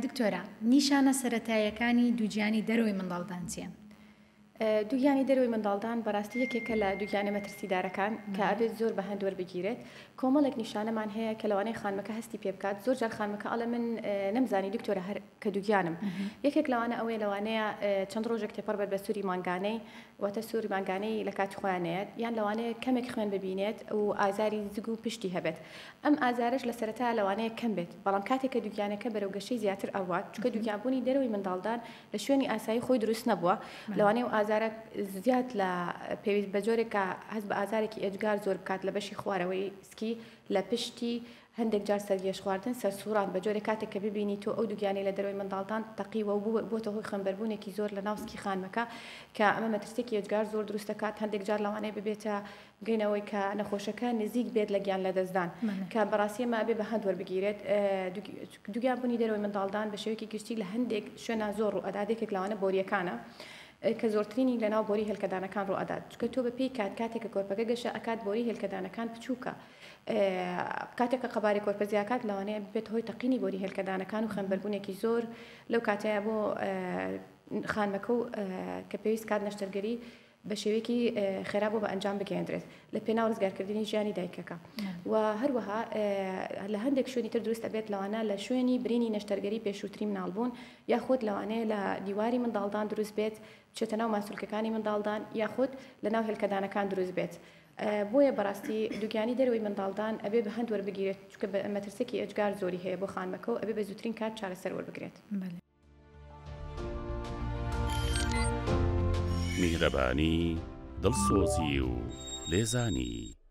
دکتۆرە، نیشانە سەرەتاییەکانی دووگیانی دەرەوەی منداڵدان چییە؟ دووگیانی دەرەوەی منداڵدان بەڕاستی یەکێکە لە دووگیانە مەترسیدارەکان کە ئەبێت زۆر بە هەندوەر بگیرێت. کۆمەڵێک نیشانەمان هەیە کە لەوانەیە خانمەکە هەستی پێ بکات. زۆر جار خانمەکە ئەڵێ من نەمزانی دکتۆرە هەر کە دووگیانم. یەکێک لەوانە ئەوەیە لەوانەیە چەند ڕۆژێک تێپەڕ بێت بە سووری مانگانەی، واتە سووری مانگانەی لە کاتی خۆیانەیەت، یان لەوانەیە کەمێک خوێن ببینێت و ئازاری زگ و پشتی هەبێت. ئەم ئازارش لە سەرەتا لەوانەیە کەم بێت، بەڵام کاتێک کە دووگیانەکە بەرەو گەشەی زیاتر ئەوات، چونکە دووگیانبوونی دەرەوەی منداڵدان لە شوێنی ئاسایی خۆی دروست نەبووە، لەوانەیە و ئازارە زیاد لە پێویست بە جۆرێکە هەست بە ئازارێکی ئێجگار زۆر بکات لە بەشی خوارەوەی سکی، لە پشتی هەندێک جار سەرگێش خواردن، سەرسوڕان بە جۆرێک کاتێک کە ببینی تۆ ئەو دووگیانی لە دەرەوەی منداڵدان تەقیوە بۆتە هۆی خەمبەربوونێکی زۆر لە ناوسکی خانمەکە کە ئەمە مەترسێکی ئێجگار زۆر دروست دەکات. هەندێک جار لەوانەیە ببێتە بگەینەوەی کە نەخۆشەکە نزیک بێت لە گیان لەدەستدان کە بەڕاستی ئەمە ئەبێ بە هەند وەربگیرێت. دووگیانبوونی دەرەوەی منداڵدان بە شێوەیەکی گشتی لە هەندێک شوێنە زۆر ڕوئەدادێکێک لەوانە بۆریەکانە کە زۆرترینی لەناو بۆری هێلکەدانەکان ڕوئەدات، چونکە تۆ بەپێی کاتێک کە کۆرپەکە گەشە ئەکات بۆری هێلکەدانەکان بچووکە. کاتێککە قەباری کۆرپەزیاکات لەوانەیە بێت هۆی تەقینی بۆری هێلکەدانەکان و خەمبەربوونێکی زۆر لەو کاتەیە بۆ خانمەکە و کە پێویست کات نەشتەرگەری بە شێوەیەکی خێرا بۆ بە ئەنجام بگەێنرێت لە پێناو ڕزگارکردنی ژیانی دایکەکە. و هەروەها لە هەندێک شوێنی تر دروست ئەبێت لەوانە لە شوێنی برینی نەشتەرگەری پێشووتری مناڵبوون، یاخود لەوانەیە لە دیواری منداڵدان دروست بێت بچێتە ناو ماسوولکەکانی منداڵدان، یاخود لە ناو هێلکەدانەکان دروست بێت. بۆیە بەڕاستی دووگیانی دەرەوەی منداڵدان ئەبێ بە هەند وەربگیرێت، چونکە مەترسێکی ئەجگار زۆری هەیە بۆ خانمەکە و ئەبێ بە زووترین کات چارەسەر وەربگرێت. میهرەبانی، دڵسۆزی و لێزانی.